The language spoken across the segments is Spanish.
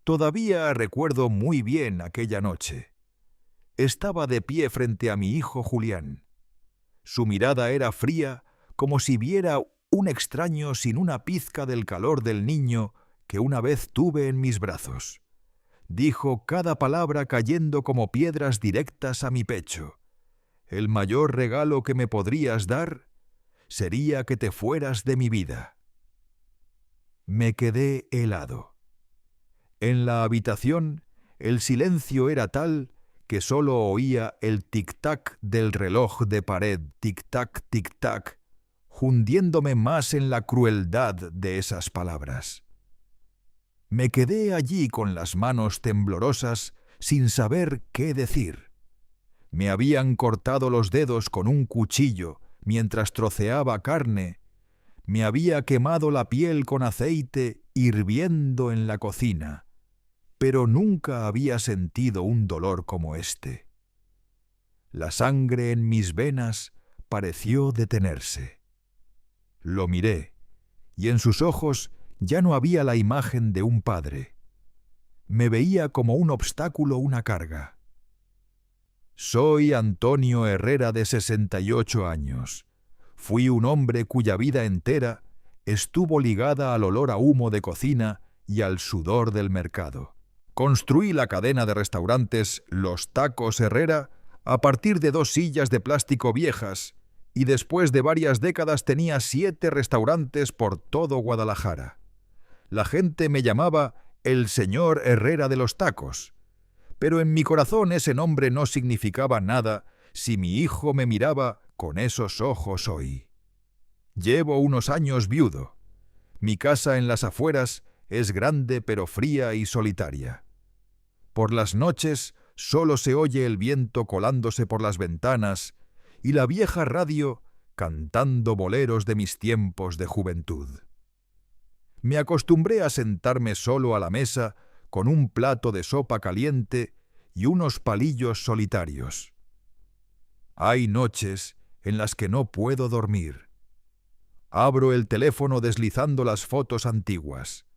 Todavía recuerdo muy bien aquella noche. Estaba de pie frente a mi hijo Julián. Su mirada era fría, como si viera un extraño sin una pizca del calor del niño que una vez tuve en mis brazos. Dijo cada palabra cayendo como piedras directas a mi pecho. El mayor regalo que me podrías dar sería que te fueras de mi vida. Me quedé helado. En la habitación el silencio era tal que solo oía el tic-tac del reloj de pared, tic-tac, tic-tac, hundiéndome más en la crueldad de esas palabras. Me quedé allí con las manos temblorosas sin saber qué decir. Me habían cortado los dedos con un cuchillo mientras troceaba carne. Me había quemado la piel con aceite hirviendo en la cocina, pero nunca había sentido un dolor como este. La sangre en mis venas pareció detenerse. Lo miré, y en sus ojos ya no había la imagen de un padre. Me veía como un obstáculo, una carga. Soy Antonio Herrera, de 68 años. Fui un hombre cuya vida entera estuvo ligada al olor a humo de cocina y al sudor del mercado. Construí la cadena de restaurantes Los Tacos Herrera a partir de 2 sillas de plástico viejas, y después de varias décadas tenía 7 restaurantes por todo Guadalajara. La gente me llamaba el señor Herrera de los Tacos, pero en mi corazón ese nombre no significaba nada si mi hijo me miraba con esos ojos hoy. Llevo unos años viudo. Mi casa en las afueras es grande pero fría y solitaria. Por las noches solo se oye el viento colándose por las ventanas y la vieja radio cantando boleros de mis tiempos de juventud. Me acostumbré a sentarme solo a la mesa con un plato de sopa caliente y unos palillos solitarios. Hay noches en las que no puedo dormir. Abro el teléfono deslizando las fotos antiguas.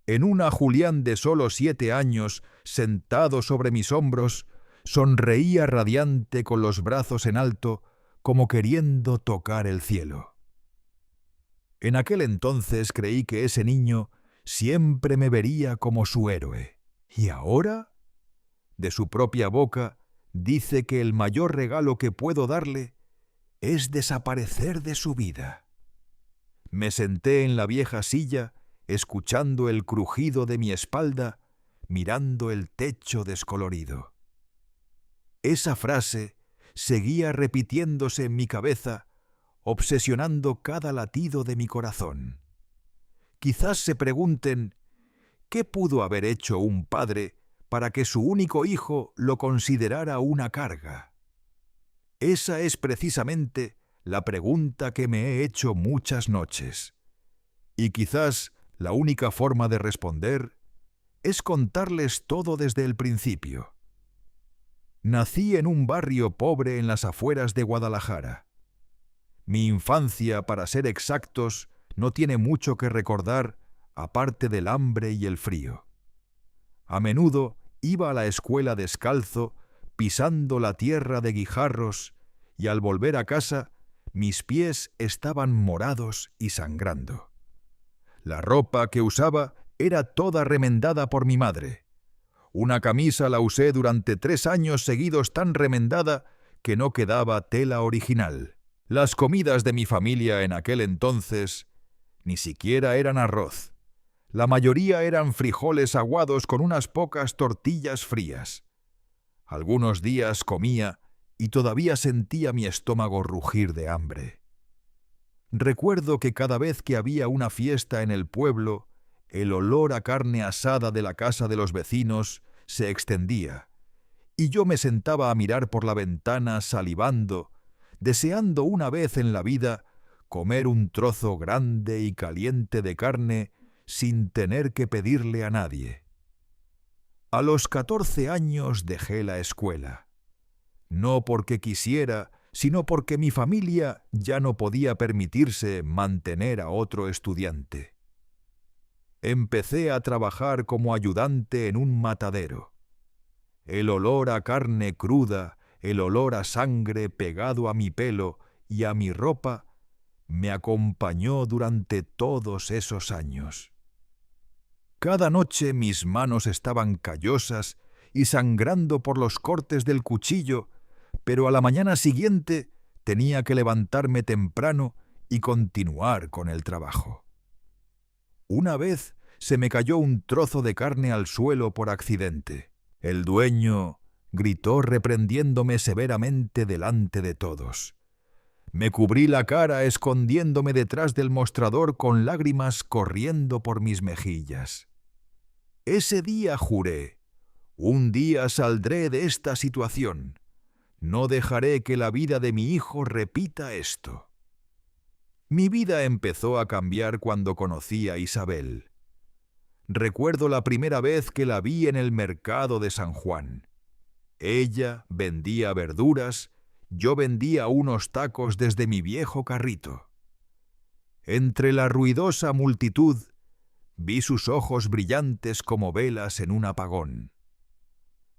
En una Julián de solo 7 años, sentado sobre mis hombros, sonreía radiante con los brazos en alto, como queriendo tocar el cielo. En aquel entonces creí que ese niño siempre me vería como su héroe. ¿Y ahora? De su propia boca dice que el mayor regalo que puedo darle es desaparecer de su vida. Me senté en la vieja silla, escuchando el crujido de mi espalda, mirando el techo descolorido. Esa frase seguía repitiéndose en mi cabeza, obsesionando cada latido de mi corazón. Quizás se pregunten, ¿qué pudo haber hecho un padre para que su único hijo lo considerara una carga? Esa es precisamente la pregunta que me he hecho muchas noches. Y quizás la única forma de responder es contarles todo desde el principio. Nací en un barrio pobre en las afueras de Guadalajara. Mi infancia, para ser exactos, no tiene mucho que recordar aparte del hambre y el frío. A menudo iba a la escuela descalzo, pisando la tierra de guijarros, y al volver a casa, mis pies estaban morados y sangrando. La ropa que usaba era toda remendada por mi madre. Una camisa la usé durante 3 años seguidos tan remendada que no quedaba tela original. Las comidas de mi familia en aquel entonces ni siquiera eran arroz. La mayoría eran frijoles aguados con unas pocas tortillas frías. Algunos días comía y todavía sentía mi estómago rugir de hambre. Recuerdo que cada vez que había una fiesta en el pueblo, el olor a carne asada de la casa de los vecinos se extendía, y yo me sentaba a mirar por la ventana salivando, deseando una vez en la vida comer un trozo grande y caliente de carne sin tener que pedirle a nadie. A los 14 años dejé la escuela, no porque quisiera, sino porque mi familia ya no podía permitirse mantener a otro estudiante. empecé a trabajar como ayudante en un matadero. El olor a carne cruda, el olor a sangre pegado a mi pelo y a mi ropa, me acompañó durante todos esos años. Cada noche mis manos estaban callosas y sangrando por los cortes del cuchillo, pero a la mañana siguiente tenía que levantarme temprano y continuar con el trabajo. Una vez se me cayó un trozo de carne al suelo por accidente. El dueño gritó reprendiéndome severamente delante de todos. Me cubrí la cara escondiéndome detrás del mostrador con lágrimas corriendo por mis mejillas. Ese día juré: un día saldré de esta situación. No dejaré que la vida de mi hijo repita esto. Mi vida empezó a cambiar cuando conocí a Isabel. Recuerdo la primera vez que la vi en el mercado de San Juan. Ella vendía verduras, yo vendía unos tacos desde mi viejo carrito. Entre la ruidosa multitud, vi sus ojos brillantes como velas en un apagón.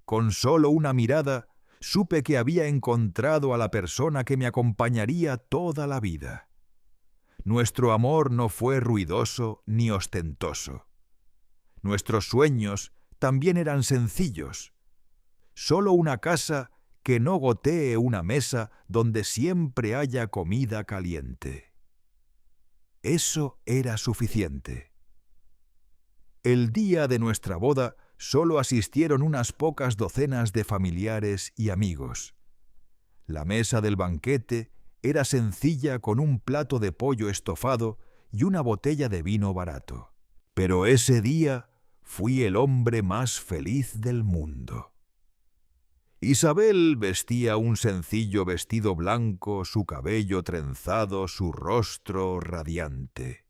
Con solo una mirada, supe que había encontrado a la persona que me acompañaría toda la vida. Nuestro amor no fue ruidoso ni ostentoso. Nuestros sueños también eran sencillos. Solo una casa que no gotee una mesa donde siempre haya comida caliente. Eso era suficiente. El día de nuestra boda solo asistieron unas pocas docenas de familiares y amigos. La mesa del banquete era sencilla con un plato de pollo estofado y una botella de vino barato. Pero ese día fui el hombre más feliz del mundo. Isabel vestía un sencillo vestido blanco, su cabello trenzado, su rostro radiante.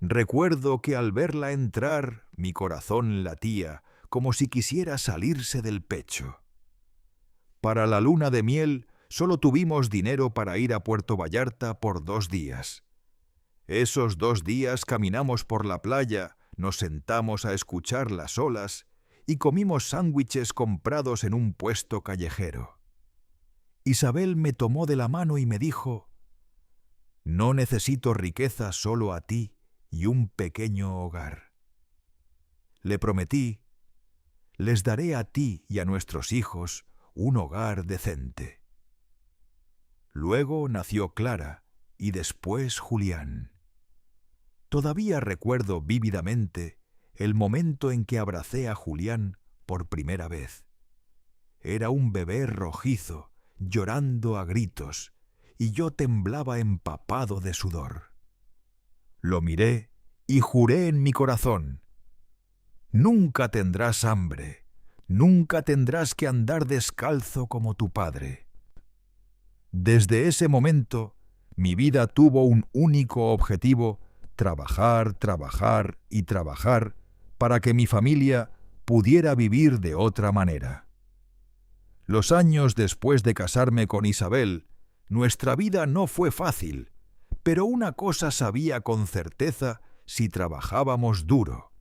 Recuerdo que al verla entrar, mi corazón latía como si quisiera salirse del pecho. Para la luna de miel solo tuvimos dinero para ir a Puerto Vallarta por 2 días. Esos 2 días caminamos por la playa, nos sentamos a escuchar las olas y comimos sándwiches comprados en un puesto callejero. Isabel me tomó de la mano y me dijo: «No necesito riqueza, solo a ti y un pequeño hogar». Le prometí: «Les daré a ti y a nuestros hijos un hogar decente». Luego nació Clara y después Julián. Todavía recuerdo vívidamente el momento en que abracé a Julián por primera vez. Era un bebé rojizo, llorando a gritos, y yo temblaba empapado de sudor. Lo miré y juré en mi corazón: «Nunca tendrás hambre, nunca tendrás que andar descalzo como tu padre». Desde ese momento, mi vida tuvo un único objetivo: trabajar, trabajar y trabajar para que mi familia pudiera vivir de otra manera. Los años después de casarme con Isabel, nuestra vida no fue fácil, pero una cosa sabía con certeza si trabajábamos duro: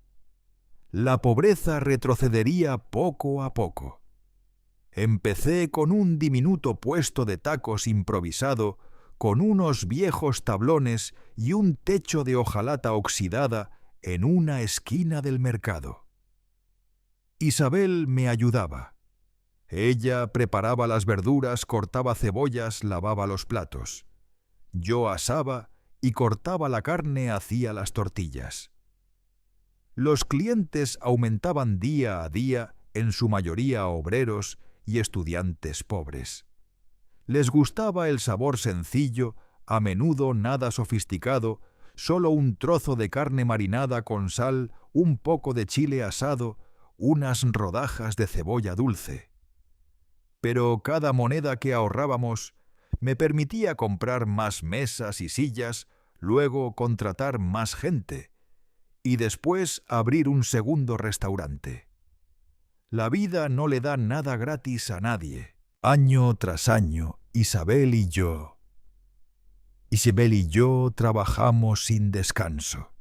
la pobreza retrocedería poco a poco. Empecé con un diminuto puesto de tacos improvisado, con unos viejos tablones y un techo de hojalata oxidada en una esquina del mercado. Isabel me ayudaba. Ella preparaba las verduras, cortaba cebollas, lavaba los platos. Yo asaba y cortaba la carne, hacía las tortillas. Los clientes aumentaban día a día, en su mayoría obreros y estudiantes pobres. Les gustaba el sabor sencillo, a menudo nada sofisticado, solo un trozo de carne marinada con sal, un poco de chile asado, unas rodajas de cebolla dulce. Pero cada moneda que ahorrábamos me permitía comprar más mesas y sillas, luego contratar más gente y después abrir un segundo restaurante. La vida no le da nada gratis a nadie. Año tras año, Isabel y yo trabajamos sin descanso.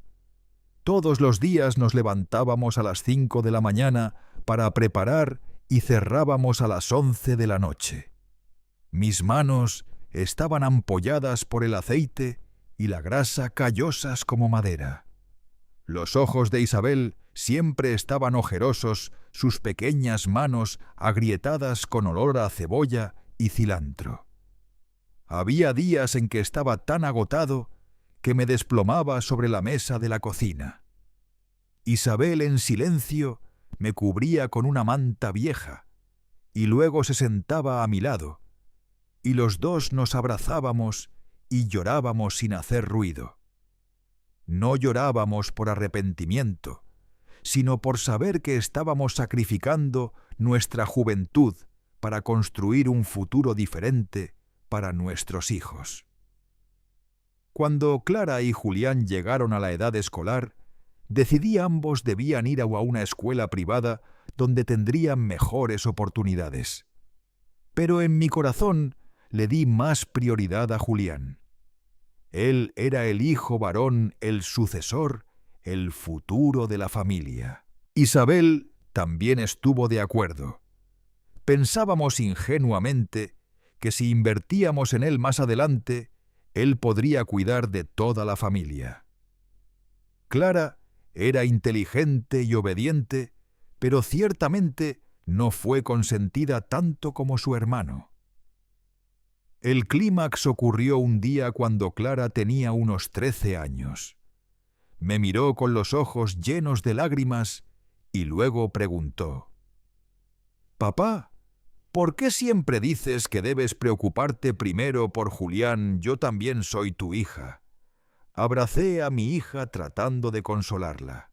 Todos los días nos levantábamos a las 5 de la mañana para preparar y cerrábamos a las 11 de la noche. Mis manos estaban ampolladas por el aceite y la grasa callosas como madera. Los ojos de Isabel siempre estaban ojerosos, sus pequeñas manos agrietadas con olor a cebolla y cilantro. Había días en que estaba tan agotado que me desplomaba sobre la mesa de la cocina. Isabel, en silencio, me cubría con una manta vieja y luego se sentaba a mi lado, y los dos nos abrazábamos y llorábamos sin hacer ruido. No llorábamos por arrepentimiento, sino por saber que estábamos sacrificando nuestra juventud para construir un futuro diferente para nuestros hijos. Cuando Clara y Julián llegaron a la edad escolar, decidí ambos debían ir a una escuela privada donde tendrían mejores oportunidades. Pero en mi corazón le di más prioridad a Julián. Él era el hijo varón, el sucesor, el futuro de la familia. Isabel también estuvo de acuerdo. Pensábamos ingenuamente que si invertíamos en él más adelante, él podría cuidar de toda la familia. Clara era inteligente y obediente, pero ciertamente no fue consentida tanto como su hermano. El clímax ocurrió un día cuando Clara tenía unos 13 años. Me miró con los ojos llenos de lágrimas y luego preguntó: «Papá, ¿por qué siempre dices que debes preocuparte primero por Julián? Yo también soy tu hija». Abracé a mi hija tratando de consolarla.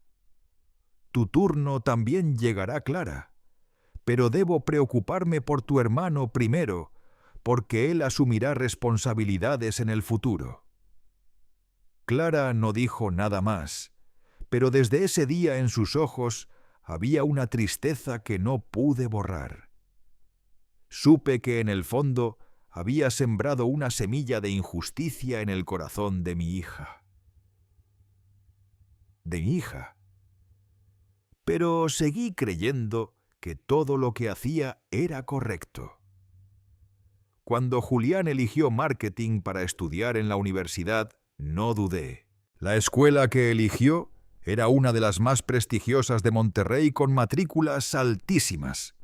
«Tu turno también llegará, Clara, pero debo preocuparme por tu hermano primero, porque él asumirá responsabilidades en el futuro». Clara no dijo nada más, pero desde ese día en sus ojos había una tristeza que no pude borrar. Supe que en el fondo había sembrado una semilla de injusticia en el corazón de mi hija. Pero seguí creyendo que todo lo que hacía era correcto. Cuando Julián eligió marketing para estudiar en la universidad, no dudé. La escuela que eligió era una de las más prestigiosas de Monterrey con matrículas altísimas.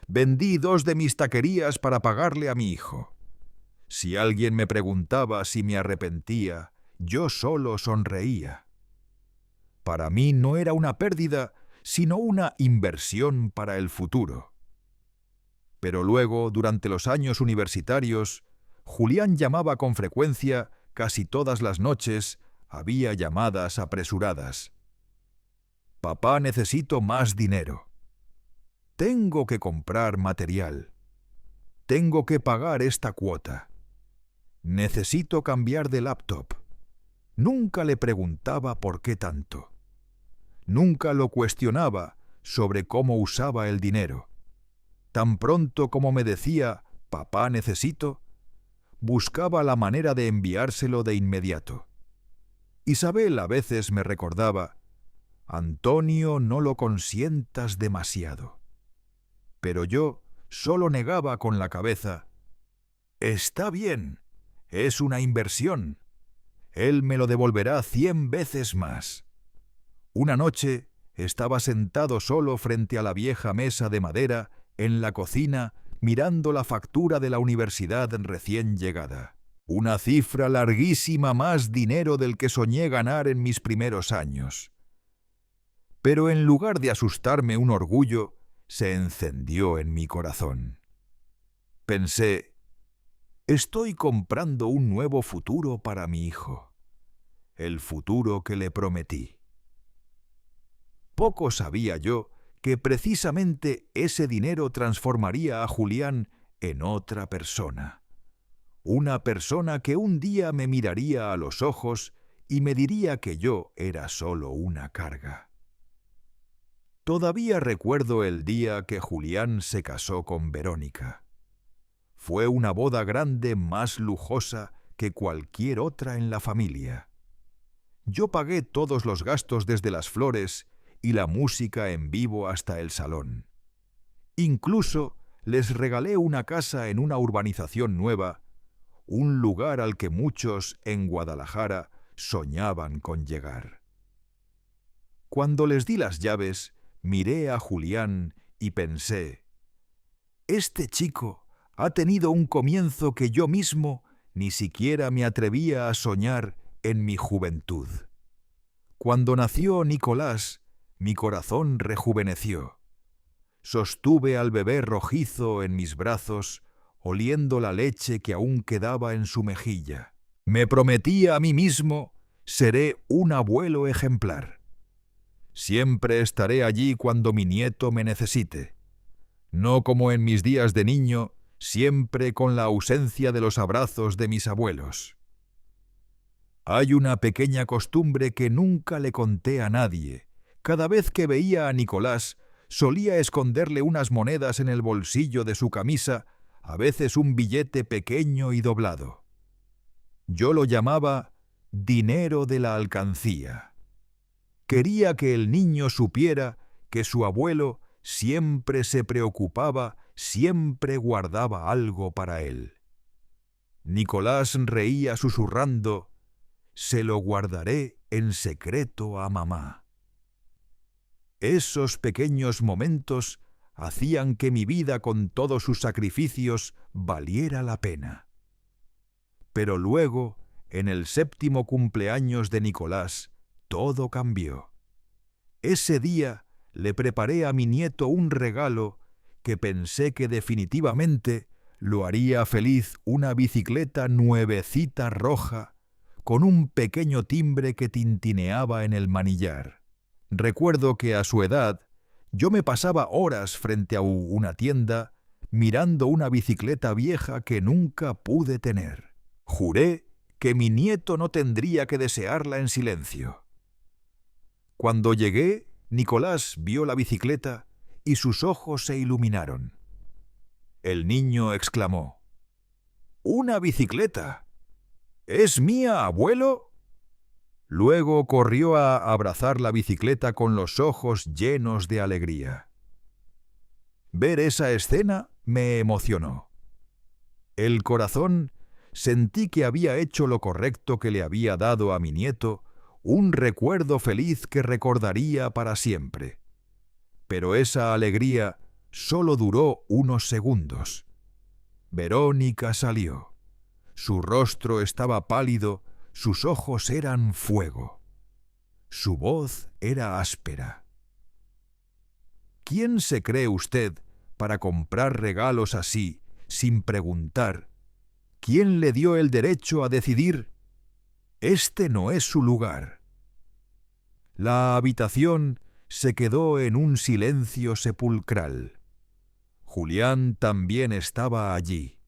Vendí 2 de mis taquerías para pagarle a mi hijo. Si alguien me preguntaba si me arrepentía, yo solo sonreía. Para mí no era una pérdida, sino una inversión para el futuro. Pero luego, durante los años universitarios, Julián llamaba con frecuencia, casi todas las noches, había llamadas apresuradas. «Papá, necesito más dinero. Tengo que comprar material. Tengo que pagar esta cuota. Necesito cambiar de laptop». Nunca le preguntaba por qué tanto. Nunca lo cuestionaba sobre cómo usaba el dinero. Tan pronto como me decía «papá, necesito», buscaba la manera de enviárselo de inmediato. Isabel a veces me recordaba: «Antonio, no lo consientas demasiado». Pero yo solo negaba con la cabeza: «Está bien, es una inversión. Él me lo devolverá 100 veces más». Una noche estaba sentado solo frente a la vieja mesa de madera en la cocina mirando la factura de la universidad recién llegada. Una cifra larguísima, más dinero del que soñé ganar en mis primeros años. Pero en lugar de asustarme un orgullo, se encendió en mi corazón. Pensé: estoy comprando un nuevo futuro para mi hijo, el futuro que le prometí. Poco sabía yo que precisamente ese dinero transformaría a Julián en otra persona. Una persona que un día me miraría a los ojos y me diría que yo era solo una carga. Todavía recuerdo el día que Julián se casó con Verónica. Fue una boda grande, más lujosa que cualquier otra en la familia. Yo pagué todos los gastos desde las flores y la música en vivo hasta el salón. Incluso les regalé una casa en una urbanización nueva, un lugar al que muchos en Guadalajara soñaban con llegar. Cuando les di las llaves, miré a Julián y pensé, este chico ha tenido un comienzo que yo mismo ni siquiera me atrevía a soñar en mi juventud. Cuando nació Nicolás, mi corazón rejuveneció. Sostuve al bebé rojizo en mis brazos, oliendo la leche que aún quedaba en su mejilla. Me prometí a mí mismo, seré un abuelo ejemplar. Siempre estaré allí cuando mi nieto me necesite. No como en mis días de niño, siempre con la ausencia de los abrazos de mis abuelos. Hay una pequeña costumbre que nunca le conté a nadie. Cada vez que veía a Nicolás, solía esconderle unas monedas en el bolsillo de su camisa, a veces un billete pequeño y doblado. Yo lo llamaba dinero de la alcancía. Quería que el niño supiera que su abuelo siempre se preocupaba, siempre guardaba algo para él. Nicolás reía susurrando, «Se lo guardaré en secreto a mamá». Esos pequeños momentos hacían que mi vida con todos sus sacrificios valiera la pena. Pero luego, en el 7º cumpleaños de Nicolás, todo cambió. Ese día le preparé a mi nieto un regalo que pensé que definitivamente lo haría feliz, una bicicleta nuevecita roja con un pequeño timbre que tintineaba en el manillar. Recuerdo que a su edad yo me pasaba horas frente a una tienda mirando una bicicleta vieja que nunca pude tener. Juré que mi nieto no tendría que desearla en silencio. Cuando llegué, Nicolás vio la bicicleta y sus ojos se iluminaron. El niño exclamó, «¡Una bicicleta! ¿Es mía, abuelo?» Luego corrió a abrazar la bicicleta con los ojos llenos de alegría. Ver esa escena me emocionó. El corazón sentí que había hecho lo correcto, que le había dado a mi nieto un recuerdo feliz que recordaría para siempre. Pero esa alegría solo duró unos segundos. Verónica salió. Su rostro estaba pálido, sus ojos eran fuego. Su voz era áspera. ¿Quién se cree usted para comprar regalos así, sin preguntar? ¿Quién le dio el derecho a decidir? Este no es su lugar. La habitación se quedó en un silencio sepulcral. Julián también estaba allí.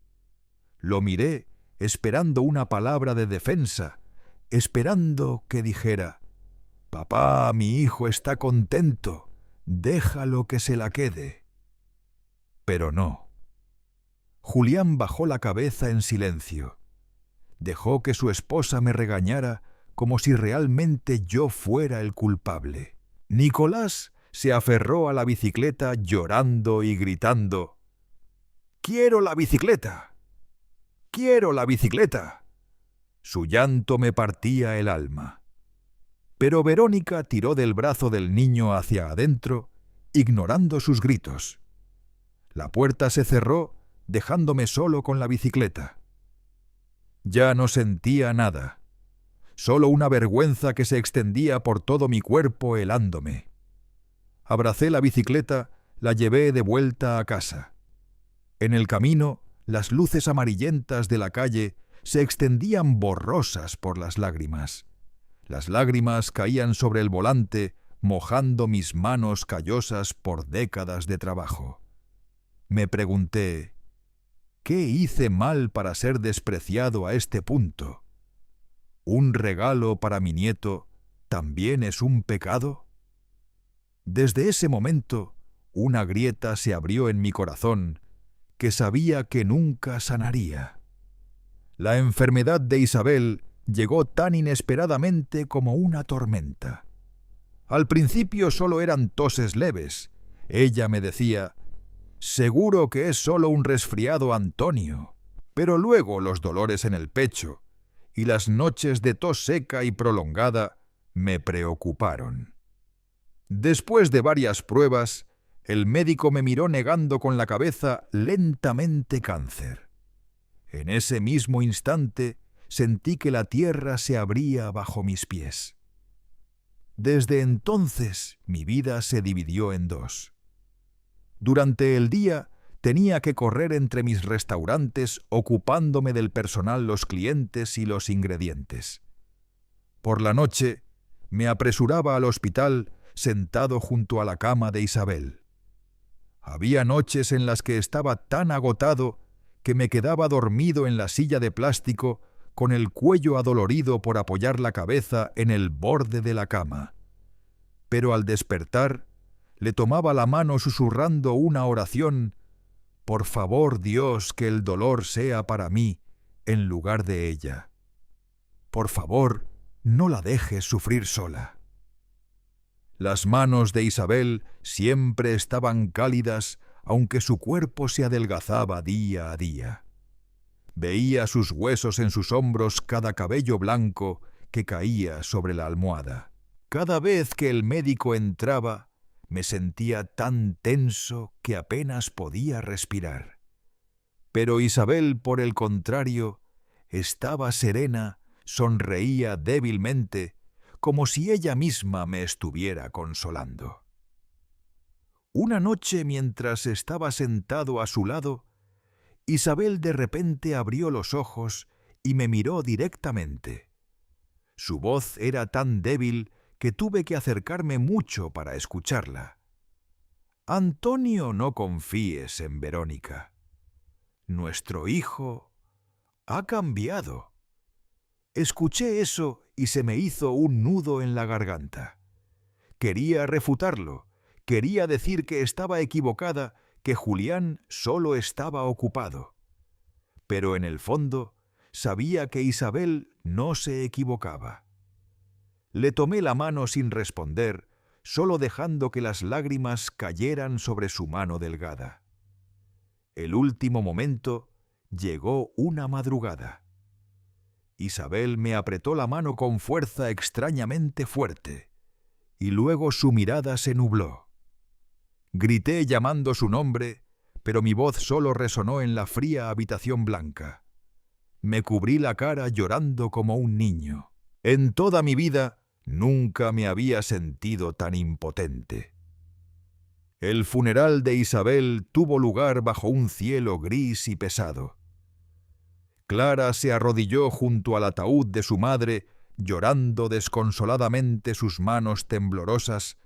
Lo miré esperando una palabra de defensa, esperando que dijera, «Papá, mi hijo está contento, déjalo que se la quede». Pero no. Julián bajó la cabeza en silencio. Dejó que su esposa me regañara como si realmente yo fuera el culpable. Nicolás se aferró a la bicicleta llorando y gritando, «¡Quiero la bicicleta! ¡Quiero la bicicleta!». Su llanto me partía el alma. Pero Verónica tiró del brazo del niño hacia adentro, ignorando sus gritos. La puerta se cerró, dejándome solo con la bicicleta. Ya no sentía nada, solo una vergüenza que se extendía por todo mi cuerpo helándome. Abracé la bicicleta, la llevé de vuelta a casa. En el camino, las luces amarillentas de la calle se extendían borrosas por las lágrimas. Las lágrimas caían sobre el volante, mojando mis manos callosas por décadas de trabajo. Me pregunté, ¿qué hice mal para ser despreciado a este punto? ¿Un regalo para mi nieto también es un pecado? Desde ese momento, una grieta se abrió en mi corazón que sabía que nunca sanaría. La enfermedad de Isabel llegó tan inesperadamente como una tormenta. Al principio solo eran toses leves. Ella me decía: «Seguro que es solo un resfriado, Antonio». Pero luego los dolores en el pecho y las noches de tos seca y prolongada me preocuparon. Después de varias pruebas, el médico me miró negando con la cabeza lentamente cáncer. En ese mismo instante sentí que la tierra se abría bajo mis pies. Desde entonces mi vida se dividió en dos. Durante el día tenía que correr entre mis restaurantes ocupándome del personal, los clientes y los ingredientes. Por la noche me apresuraba al hospital sentado junto a la cama de Isabel. Había noches en las que estaba tan agotado que me quedaba dormido en la silla de plástico con el cuello adolorido por apoyar la cabeza en el borde de la cama. Pero al despertar, le tomaba la mano susurrando una oración: «Por favor, Dios, que el dolor sea para mí en lugar de ella. Por favor, no la dejes sufrir sola». Las manos de Isabel siempre estaban cálidas, aunque su cuerpo se adelgazaba día a día. Veía sus huesos en sus hombros, cada cabello blanco que caía sobre la almohada. Cada vez que el médico entraba, me sentía tan tenso que apenas podía respirar. Pero Isabel, por el contrario, estaba serena, sonreía débilmente, como si ella misma me estuviera consolando. Una noche, mientras estaba sentado a su lado, Isabel de repente abrió los ojos y me miró directamente. Su voz era tan débil que tuve que acercarme mucho para escucharla. «Antonio, no confíes en Verónica. Nuestro hijo ha cambiado». Escuché eso y se me hizo un nudo en la garganta. Quería refutarlo, quería decir que estaba equivocada, que Julián solo estaba ocupado. Pero en el fondo sabía que Isabel no se equivocaba. Le tomé la mano sin responder, solo dejando que las lágrimas cayeran sobre su mano delgada. El último momento llegó una madrugada. Isabel me apretó la mano con fuerza extrañamente fuerte, y luego su mirada se nubló. Grité llamando su nombre, pero mi voz solo resonó en la fría habitación blanca. Me cubrí la cara llorando como un niño. En toda mi vida nunca me había sentido tan impotente. El funeral de Isabel tuvo lugar bajo un cielo gris y pesado. Clara se arrodilló junto al ataúd de su madre, llorando desconsoladamente, sus manos temblorosas,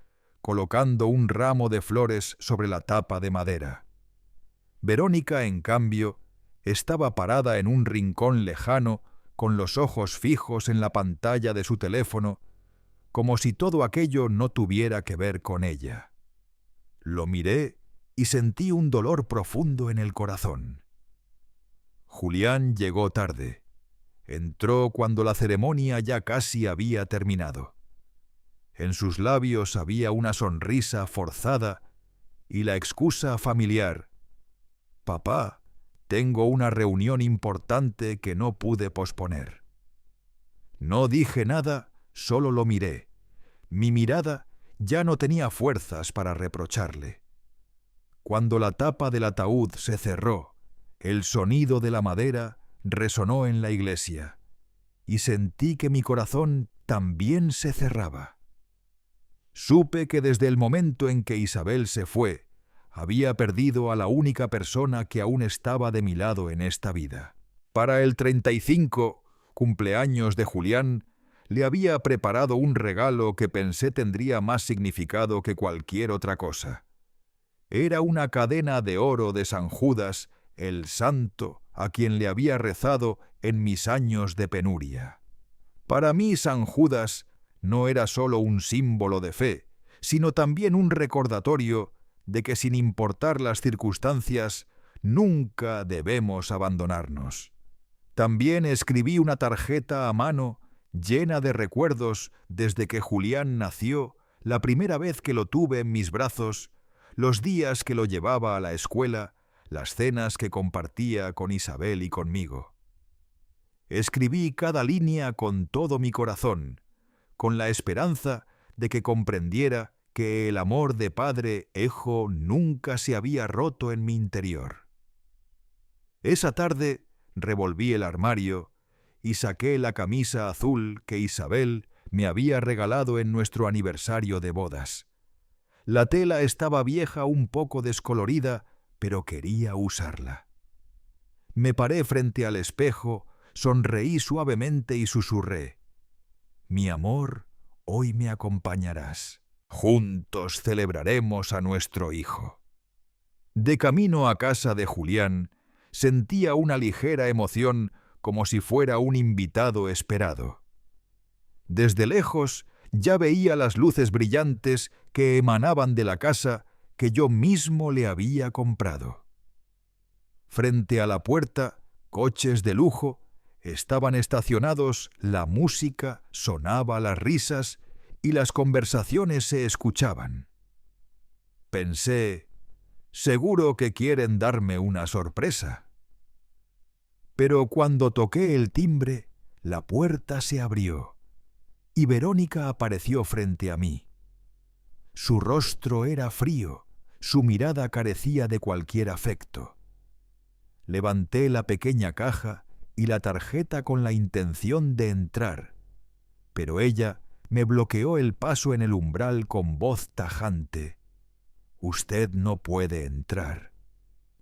colocando un ramo de flores sobre la tapa de madera. Verónica, en cambio, estaba parada en un rincón lejano, con los ojos fijos en la pantalla de su teléfono, como si todo aquello no tuviera que ver con ella. Lo miré y sentí un dolor profundo en el corazón. Julián llegó tarde. Entró cuando la ceremonia ya casi había terminado. En sus labios había una sonrisa forzada y la excusa familiar: «Papá, tengo una reunión importante que no pude posponer». No dije nada, solo lo miré. Mi mirada ya no tenía fuerzas para reprocharle. Cuando la tapa del ataúd se cerró, el sonido de la madera resonó en la iglesia, y sentí que mi corazón también se cerraba. Supe que desde el momento en que Isabel se fue, había perdido a la única persona que aún estaba de mi lado en esta vida. Para el 35 cumpleaños de Julián, le había preparado un regalo que pensé tendría más significado que cualquier otra cosa. Era una cadena de oro de San Judas, el santo a quien le había rezado en mis años de penuria. Para mí, San Judas no era solo un símbolo de fe, sino también un recordatorio de que, sin importar las circunstancias, nunca debemos abandonarnos. También escribí una tarjeta a mano llena de recuerdos desde que Julián nació, la primera vez que lo tuve en mis brazos, los días que lo llevaba a la escuela, las cenas que compartía con Isabel y conmigo. Escribí cada línea con todo mi corazón, con la esperanza de que comprendiera que el amor de padre Ejo nunca se había roto en mi interior. Esa tarde revolví el armario y saqué la camisa azul que Isabel me había regalado en nuestro aniversario de bodas. La tela estaba vieja, un poco descolorida, pero quería usarla. Me paré frente al espejo, sonreí suavemente y susurré: «Mi amor, hoy me acompañarás. Juntos celebraremos a nuestro hijo». De camino a casa de Julián, sentía una ligera emoción como si fuera un invitado esperado. Desde lejos ya veía las luces brillantes que emanaban de la casa que yo mismo le había comprado. Frente a la puerta, coches de lujo, estaban estacionados, la música, sonaba las risas y las conversaciones se escuchaban. Pensé, seguro que quieren darme una sorpresa. Pero cuando toqué el timbre, la puerta se abrió y Verónica apareció frente a mí. Su rostro era frío, su mirada carecía de cualquier afecto. Levanté la pequeña caja y la tarjeta con la intención de entrar, pero ella me bloqueó el paso en el umbral con voz tajante. «Usted no puede entrar».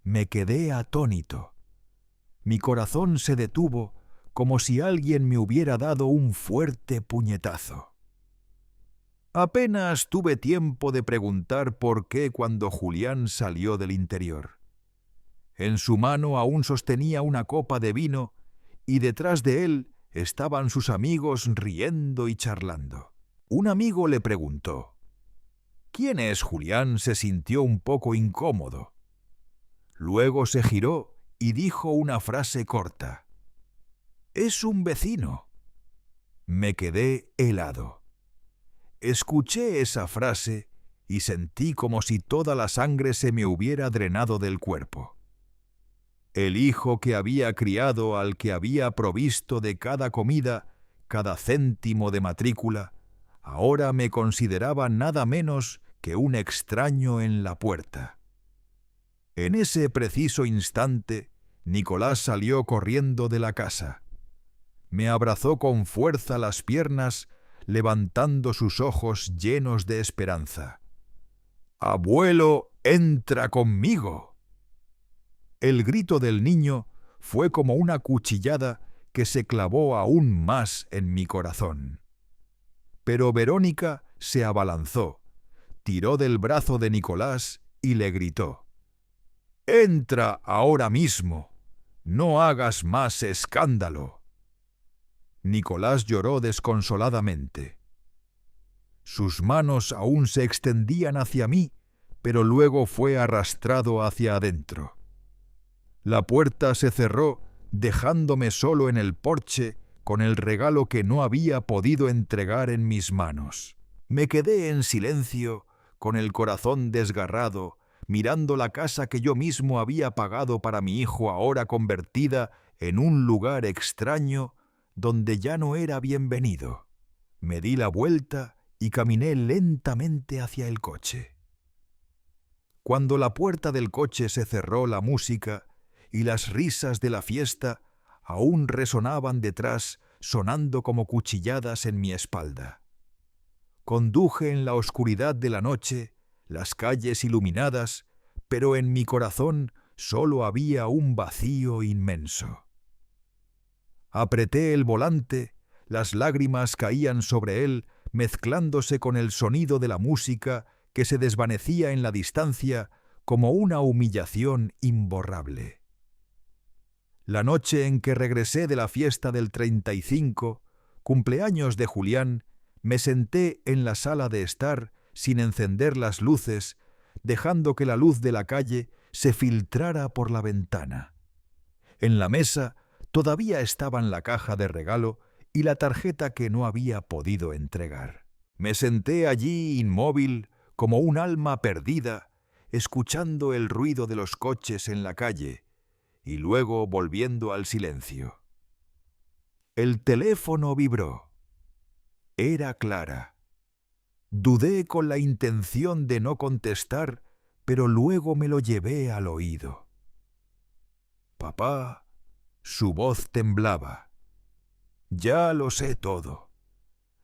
Me quedé atónito. Mi corazón se detuvo como si alguien me hubiera dado un fuerte puñetazo. Apenas tuve tiempo de preguntar por qué cuando Julián salió del interior. En su mano aún sostenía una copa de vino y detrás de él estaban sus amigos riendo y charlando. Un amigo le preguntó: «¿Quién es Julián?». Se sintió un poco incómodo. Luego se giró y dijo una frase corta: «Es un vecino». Me quedé helado. Escuché esa frase y sentí como si toda la sangre se me hubiera drenado del cuerpo. El hijo que había criado, al que había provisto de cada comida, cada céntimo de matrícula, ahora me consideraba nada menos que un extraño en la puerta. En ese preciso instante, Nicolás salió corriendo de la casa. Me abrazó con fuerza las piernas, levantando sus ojos llenos de esperanza. «Abuelo, entra conmigo». El grito del niño fue como una cuchillada que se clavó aún más en mi corazón. Pero Verónica se abalanzó, tiró del brazo de Nicolás y le gritó: «Entra ahora mismo, no hagas más escándalo». Nicolás lloró desconsoladamente. Sus manos aún se extendían hacia mí, pero luego fue arrastrado hacia adentro. La puerta se cerró, dejándome solo en el porche con el regalo que no había podido entregar en mis manos. Me quedé en silencio, con el corazón desgarrado, mirando la casa que yo mismo había pagado para mi hijo, ahora convertida en un lugar extraño donde ya no era bienvenido. Me di la vuelta y caminé lentamente hacia el coche. Cuando la puerta del coche se cerró, la música y las risas de la fiesta aún resonaban detrás, sonando como cuchilladas en mi espalda. Conduje en la oscuridad de la noche, las calles iluminadas, pero en mi corazón solo había un vacío inmenso. Apreté el volante, las lágrimas caían sobre él, mezclándose con el sonido de la música que se desvanecía en la distancia como una humillación imborrable. La noche en que regresé de la fiesta del 35, cumpleaños de Julián, me senté en la sala de estar sin encender las luces, dejando que la luz de la calle se filtrara por la ventana. En la mesa Todavía estaban la caja de regalo y la tarjeta que no había podido entregar. Me senté allí inmóvil, como un alma perdida, escuchando el ruido de los coches en la calle y luego volviendo al silencio. El teléfono vibró. Era Clara. Dudé con la intención de no contestar, pero luego me lo llevé al oído. Papá, su voz temblaba. Ya lo sé todo.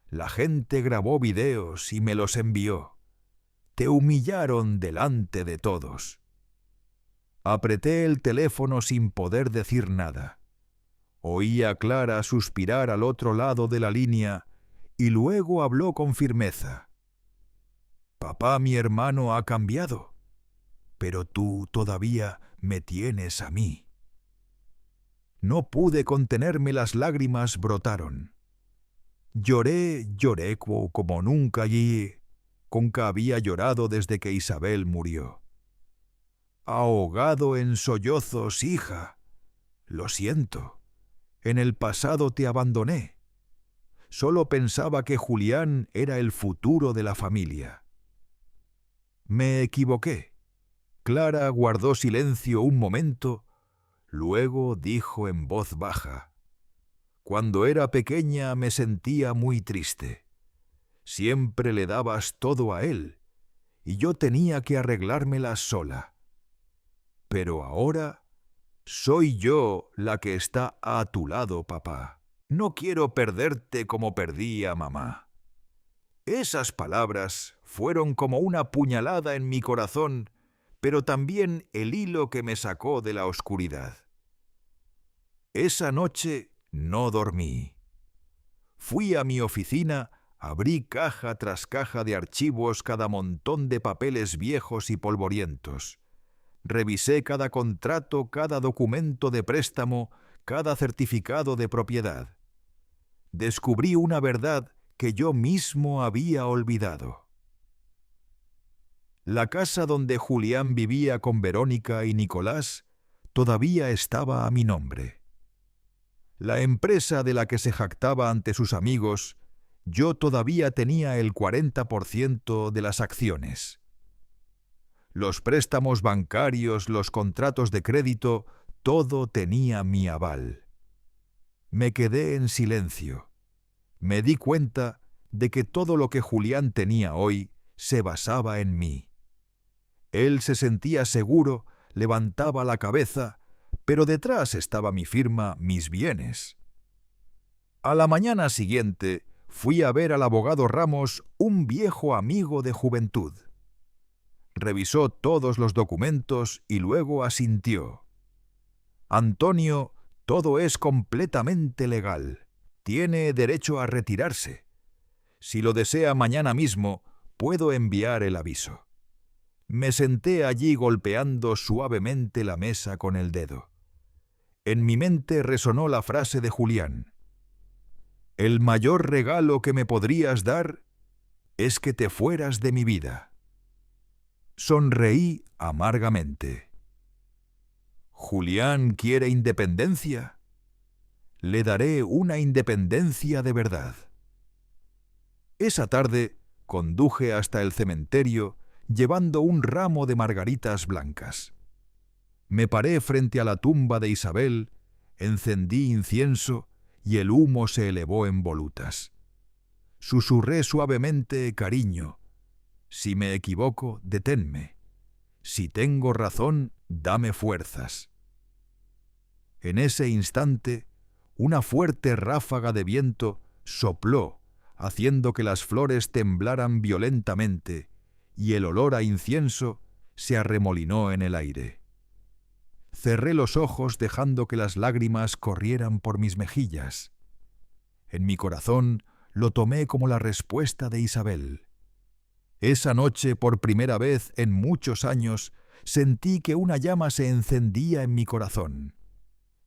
La gente grabó videos y me los envió. Te humillaron delante de todos. Apreté el teléfono sin poder decir nada. Oí a Clara suspirar al otro lado de la línea y luego habló con firmeza. Papá, mi hermano ha cambiado, pero tú todavía me tienes a mí. No pude contenerme, las lágrimas brotaron. Lloré como nunca había llorado desde que Isabel murió. Ahogado en sollozos, hija, lo siento, en el pasado te abandoné. Solo pensaba que Julián era el futuro de la familia. Me equivoqué. Clara guardó silencio un momento, luego dijo en voz baja: Cuando era pequeña me sentía muy triste. Siempre le dabas todo a él, y yo tenía que arreglármelas sola. Pero ahora soy yo la que está a tu lado, papá. No quiero perderte como perdí a mamá. Esas palabras fueron como una puñalada en mi corazón, pero también el hilo que me sacó de la oscuridad. Esa noche no dormí. Fui a mi oficina, abrí caja tras caja de archivos, cada montón de papeles viejos y polvorientos. Revisé cada contrato, cada documento de préstamo, cada certificado de propiedad. Descubrí una verdad que yo mismo había olvidado. La casa donde Julián vivía con Verónica y Nicolás todavía estaba a mi nombre. La empresa de la que se jactaba ante sus amigos, yo todavía tenía el 40% de las acciones. Los préstamos bancarios, los contratos de crédito, todo tenía mi aval. Me quedé en silencio. Me di cuenta de que todo lo que Julián tenía hoy se basaba en mí. Él se sentía seguro, levantaba la cabeza, pero detrás estaba mi firma, mis bienes. A la mañana siguiente fui a ver al abogado Ramos, un viejo amigo de juventud. Revisó todos los documentos y luego asintió. Antonio, todo es completamente legal. Tiene derecho a retirarse. Si lo desea mañana mismo, puedo enviar el aviso. Me senté allí golpeando suavemente la mesa con el dedo. En mi mente resonó la frase de Julián: el mayor regalo que me podrías dar es que te fueras de mi vida. Sonreí amargamente. ¿Julián quiere independencia? Le daré una independencia de verdad. Esa tarde conduje hasta el cementerio llevando un ramo de margaritas blancas. Me paré frente a la tumba de Isabel, encendí incienso y el humo se elevó en volutas. Susurré suavemente: cariño, si me equivoco, deténme. Si tengo razón, dame fuerzas. En ese instante, una fuerte ráfaga de viento sopló, haciendo que las flores temblaran violentamente, y el olor a incienso se arremolinó en el aire. Cerré los ojos dejando que las lágrimas corrieran por mis mejillas. En mi corazón lo tomé como la respuesta de Isabel. Esa noche, por primera vez en muchos años, sentí que una llama se encendía en mi corazón.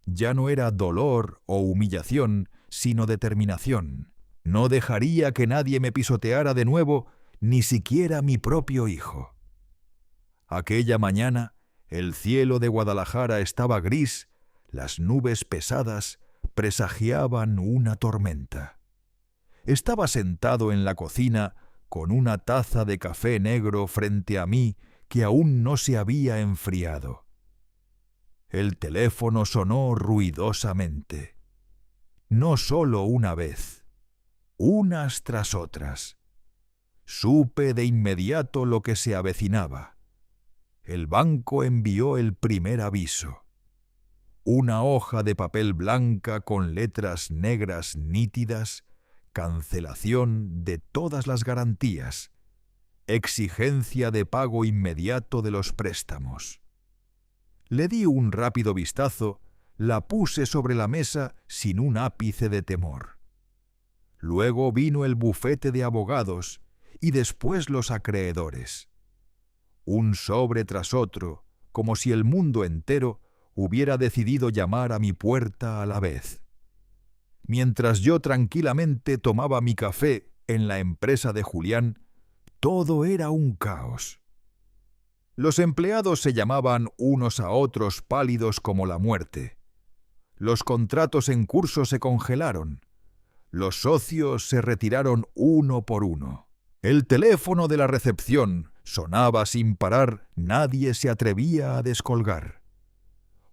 Ya no era dolor o humillación, sino determinación. No dejaría que nadie me pisoteara de nuevo, ni siquiera mi propio hijo. Aquella mañana, el cielo de Guadalajara estaba gris, Las nubes pesadas presagiaban una tormenta. Estaba sentado en la cocina con una taza de café negro frente a mí que aún no se había enfriado. El teléfono sonó ruidosamente. No solo una vez, unas tras otras. Supe de inmediato lo que se avecinaba. El banco envió el primer aviso. Una hoja de papel blanca con letras negras nítidas, cancelación de todas las garantías, exigencia de pago inmediato de los préstamos. Le di un rápido vistazo, la puse sobre la mesa sin un ápice de temor. Luego vino el bufete de abogados y después los acreedores. Un sobre tras otro, como si el mundo entero hubiera decidido llamar a mi puerta a la vez. Mientras yo tranquilamente tomaba mi café en la empresa de Julián, todo era un caos. Los empleados se llamaban unos a otros pálidos como la muerte. Los contratos en curso se congelaron. Los socios se retiraron uno por uno. El teléfono de la recepción sonaba sin parar, nadie se atrevía a descolgar.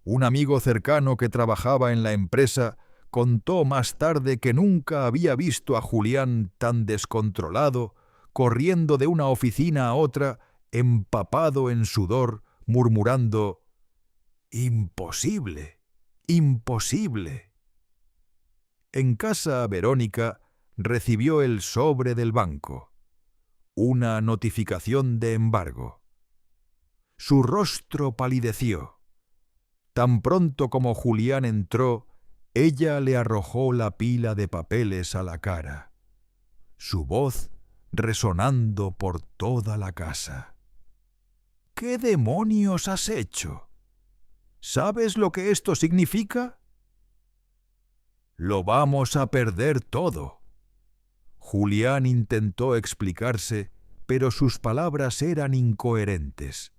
Un amigo cercano que trabajaba en la empresa contó más tarde que nunca había visto a Julián tan descontrolado, corriendo de una oficina a otra, empapado en sudor, murmurando: «¡Imposible! ¡Imposible!». En casa, Verónica recibió el sobre del banco, una notificación de embargo. Su rostro palideció. Tan pronto como Julián entró, ella le arrojó la pila de papeles a la cara, su voz resonando por toda la casa. «¿Qué demonios has hecho? ¿Sabes lo que esto significa?». «Lo vamos a perder todo». Julián intentó explicarse, pero sus palabras eran incoherentes.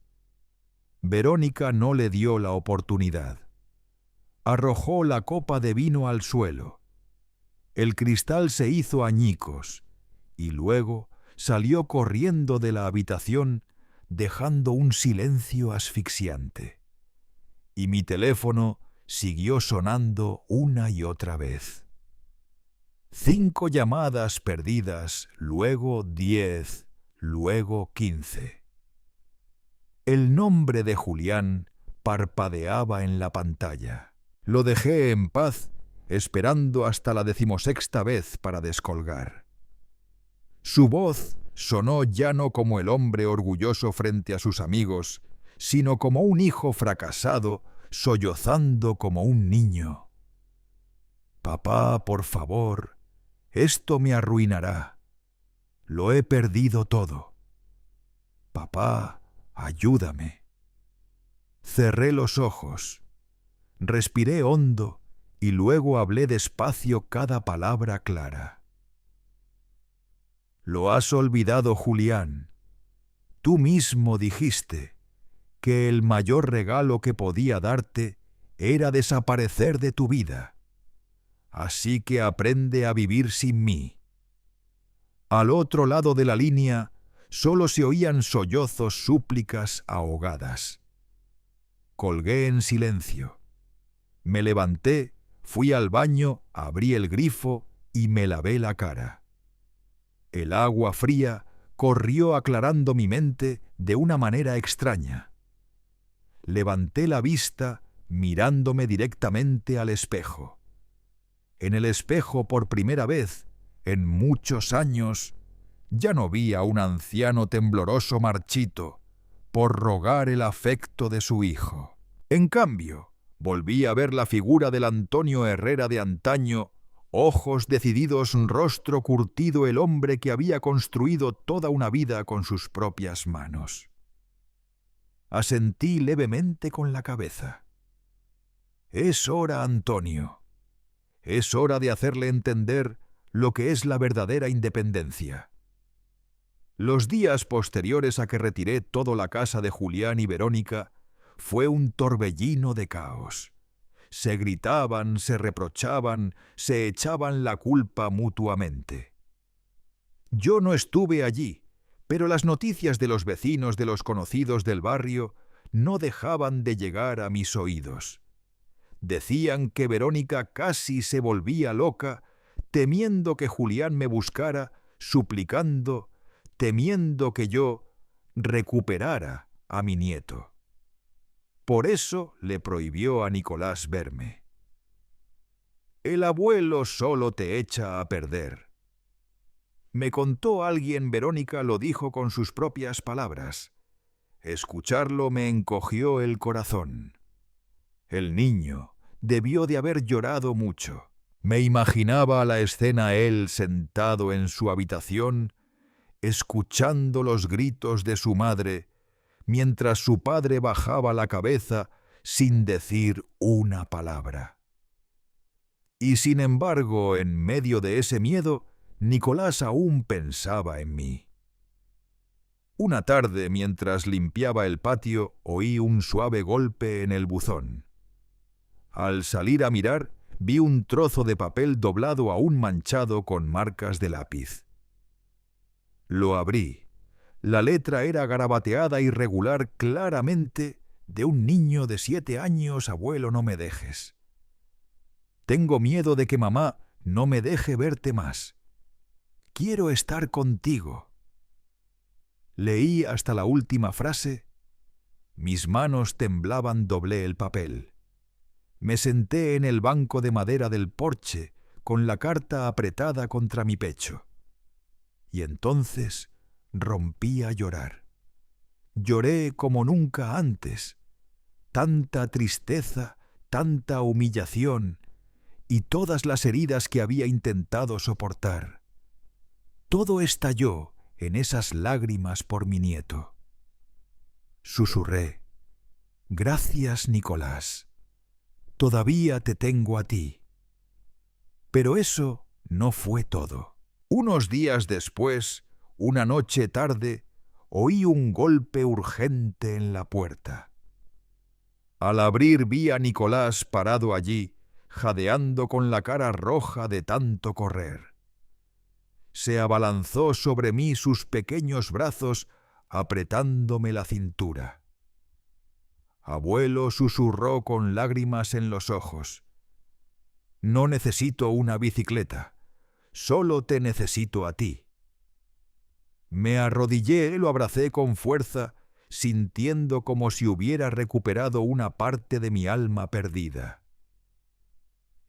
Verónica no le dio la oportunidad. Arrojó la copa de vino al suelo. El cristal se hizo añicos y luego salió corriendo de la habitación, dejando un silencio asfixiante. Y mi teléfono siguió sonando una y otra vez. 5 llamadas perdidas, luego 10, luego 15. El nombre de Julián parpadeaba en la pantalla. Lo dejé en paz, esperando hasta la 16ª vez para descolgar. Su voz sonó ya no como el hombre orgulloso frente a sus amigos, sino como un hijo fracasado, sollozando como un niño. «Papá, por favor, esto me arruinará. Lo he perdido todo. Papá, ayúdame». Cerré los ojos, respiré hondo y luego hablé despacio cada palabra clara. «Lo has olvidado, Julián. Tú mismo dijiste que el mayor regalo que podía darte era desaparecer de tu vida. Así que aprende a vivir sin mí». Al otro lado de la línea solo se oían sollozos, súplicas ahogadas. Colgué en silencio. Me levanté, fui al baño, abrí el grifo y me lavé la cara. El agua fría corrió aclarando mi mente de una manera extraña. Levanté la vista mirándome directamente al espejo. En el espejo, por primera vez en muchos años, ya no vi a un anciano tembloroso marchito por rogar el afecto de su hijo. En cambio, volví a ver la figura del Antonio Herrera de antaño, ojos decididos, rostro curtido, el hombre que había construido toda una vida con sus propias manos. Asentí levemente con la cabeza. «Es hora, Antonio. Es hora de hacerle entender lo que es la verdadera independencia». Los días posteriores a que retiré toda la casa de Julián y Verónica fue un torbellino de caos. se gritaban, se reprochaban, se echaban la culpa mutuamente. Yo no estuve allí, pero las noticias de los vecinos, de los conocidos del barrio, no dejaban de llegar a mis oídos. Decían que Verónica casi se volvía loca, temiendo que Julián me buscara, suplicando, temiendo que yo recuperara a mi nieto. Por eso le prohibió a Nicolás verme. El abuelo solo te echa a perder. Me contó alguien, Verónica lo dijo con sus propias palabras. Escucharlo me encogió el corazón. El niño debió de haber llorado mucho. Me imaginaba la escena él sentado en su habitación, escuchando los gritos de su madre, mientras su padre bajaba la cabeza sin decir una palabra. Y sin embargo, en medio de ese miedo, Nicolás aún pensaba en mí. Una tarde, mientras limpiaba el patio, oí un suave golpe en el buzón. Al salir a mirar, vi un trozo de papel doblado aún manchado con marcas de lápiz. Lo abrí. La letra era garabateada irregular claramente de un niño de 7 años, abuelo, no me dejes. Tengo miedo de que mamá no me deje verte más. Quiero estar contigo. Leí hasta la última frase. Mis manos temblaban, doblé el papel. Me senté en el banco de madera del porche con la carta apretada contra mi pecho. Y entonces rompí a llorar. Lloré como nunca antes. Tanta tristeza, tanta humillación y todas las heridas que había intentado soportar. Todo estalló en esas lágrimas por mi nieto. Susurré: «Gracias, Nicolás. Todavía te tengo a ti». Pero eso no fue todo. Unos días después, una noche tarde, oí un golpe urgente en la puerta. Al abrir vi a Nicolás parado allí, jadeando con la cara roja de tanto correr. Se abalanzó sobre mí sus pequeños brazos, apretándome la cintura. Abuelo, susurró con lágrimas en los ojos: «No necesito una bicicleta, solo te necesito a ti». Me arrodillé y lo abracé con fuerza, sintiendo como si hubiera recuperado una parte de mi alma perdida.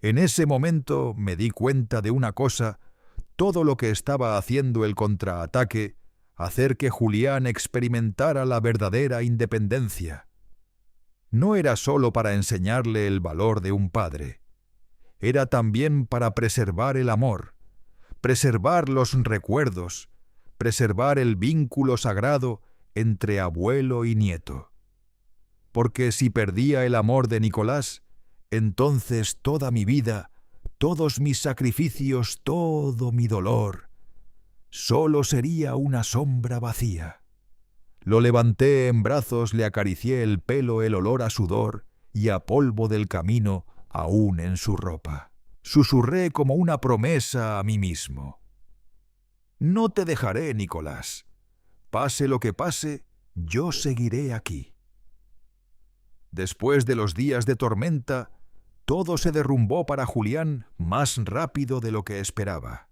En ese momento me di cuenta de una cosa: todo lo que estaba haciendo el contraataque, hacer que Julián experimentara la verdadera independencia. No era solo para enseñarle el valor de un padre, era también para preservar el amor, preservar los recuerdos, preservar el vínculo sagrado entre abuelo y nieto. Porque si perdía el amor de Nicolás, entonces toda mi vida, todos mis sacrificios, todo mi dolor, solo sería una sombra vacía. Lo levanté en brazos, le acaricié el pelo, el olor a sudor y a polvo del camino aún en su ropa. Susurré como una promesa a mí mismo: «No te dejaré, Nicolás. Pase lo que pase, yo seguiré aquí». Después de los días de tormenta, todo se derrumbó para Julián más rápido de lo que esperaba.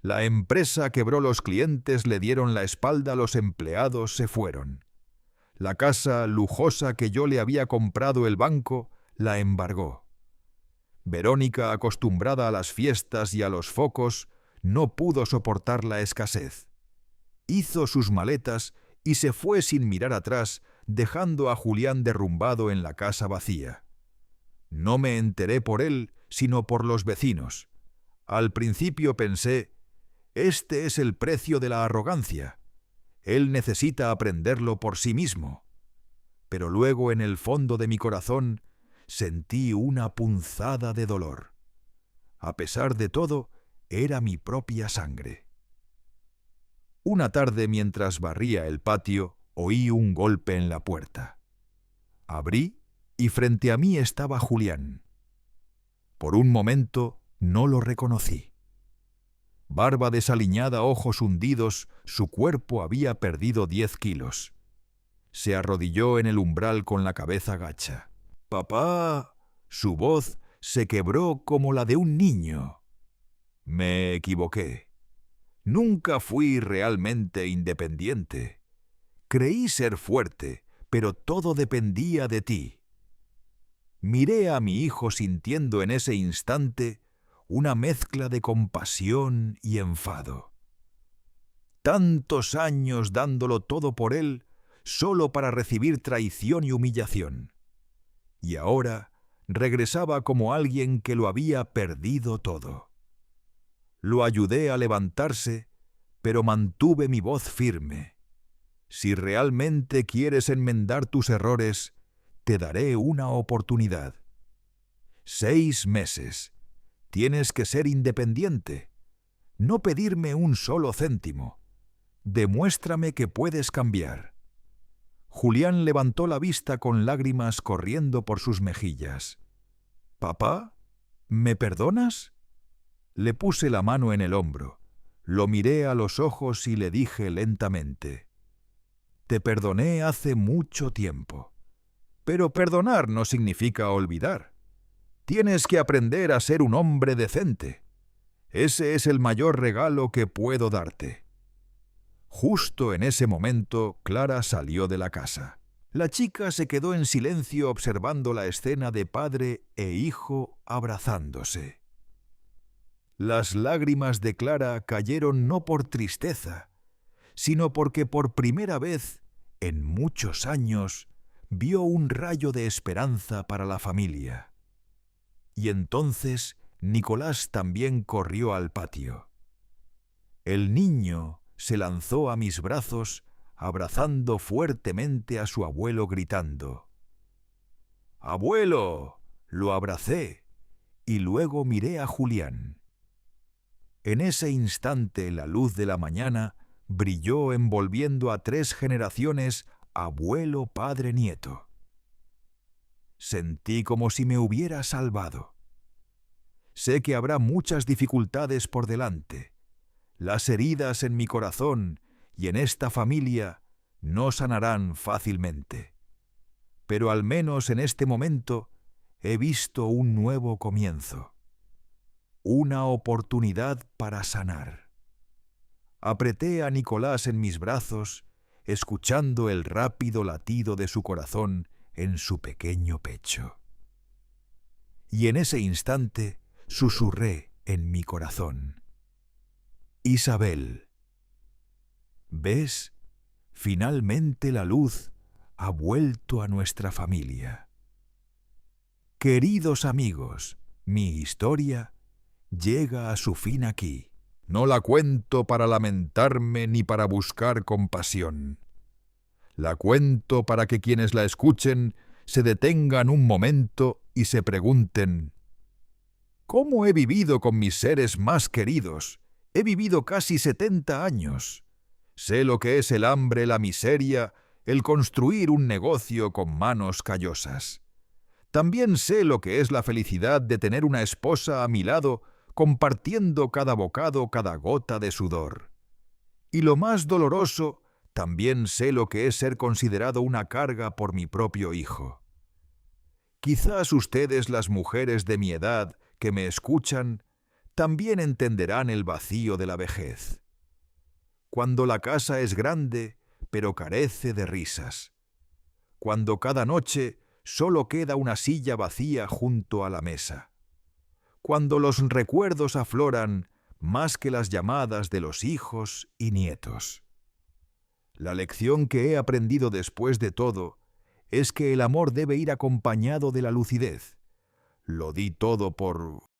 La empresa quebró, los clientes le dieron la espalda, los empleados se fueron. La casa lujosa que yo le había comprado el banco la embargó. Verónica, acostumbrada a las fiestas y a los focos, no pudo soportar la escasez. Hizo sus maletas y se fue sin mirar atrás, dejando a Julián derrumbado en la casa vacía. No me enteré por él, sino por los vecinos. Al principio pensé: este es el precio de la arrogancia. Él necesita aprenderlo por sí mismo. Pero luego, en el fondo de mi corazón, sentí una punzada de dolor. A pesar de todo, era mi propia sangre. Una tarde, mientras barría el patio, oí un golpe en la puerta. Abrí y frente a mí estaba Julián. Por un momento no lo reconocí. Barba desaliñada, ojos hundidos, su cuerpo había perdido 10 kilos. Se arrodilló en el umbral con la cabeza gacha. «¡Papá!». Su voz se quebró como la de un niño. Me equivoqué. Nunca fui realmente independiente. Creí ser fuerte, pero todo dependía de ti. Miré a mi hijo sintiendo en ese instante una mezcla de compasión y enfado. Tantos años dándolo todo por él, solo para recibir traición y humillación. Y ahora regresaba como alguien que lo había perdido todo. Lo ayudé a levantarse, pero mantuve mi voz firme. Si realmente quieres enmendar tus errores, te daré una oportunidad. 6 meses. Tienes que ser independiente. No pedirme un solo céntimo. Demuéstrame que puedes cambiar. Julián levantó la vista con lágrimas corriendo por sus mejillas. «¿Papá? ¿Me perdonas?». Le puse la mano en el hombro, lo miré a los ojos y le dije lentamente: «Te perdoné hace mucho tiempo. Pero perdonar no significa olvidar. Tienes que aprender a ser un hombre decente. Ese es el mayor regalo que puedo darte». Justo en ese momento, Clara salió de la casa. La chica se quedó en silencio observando la escena de padre e hijo abrazándose. Las lágrimas de Clara cayeron no por tristeza, sino porque por primera vez, en muchos años, vio un rayo de esperanza para la familia. Y entonces Nicolás también corrió al patio. El niño se lanzó a mis brazos, abrazando fuertemente a su abuelo, gritando: «¡Abuelo!». Lo abracé y luego miré a Julián. En ese instante la luz de la mañana brilló envolviendo a 3 generaciones, abuelo, padre, nieto. Sentí como si me hubiera salvado. Sé que habrá muchas dificultades por delante. Las heridas en mi corazón y en esta familia no sanarán fácilmente. Pero al menos en este momento he visto un nuevo comienzo. Una oportunidad para sanar. Apreté a Nicolás en mis brazos, escuchando el rápido latido de su corazón en su pequeño pecho. Y en ese instante susurré en mi corazón: «Isabel, ¿ves? Finalmente la luz ha vuelto a nuestra familia». Queridos amigos, mi historia llega a su fin aquí. No la cuento para lamentarme ni para buscar compasión. La cuento para que quienes la escuchen se detengan un momento y se pregunten: ¿cómo he vivido con mis seres más queridos? He vivido casi 70 años. Sé lo que es el hambre, la miseria, el construir un negocio con manos callosas. También sé lo que es la felicidad de tener una esposa a mi lado, compartiendo cada bocado, cada gota de sudor. Y lo más doloroso, también sé lo que es ser considerado una carga por mi propio hijo. Quizás ustedes, las mujeres de mi edad que me escuchan, también entenderán el vacío de la vejez. Cuando la casa es grande, pero carece de risas. Cuando cada noche solo queda una silla vacía junto a la mesa. Cuando los recuerdos afloran más que las llamadas de los hijos y nietos. La lección que he aprendido después de todo es que el amor debe ir acompañado de la lucidez. Lo di todo por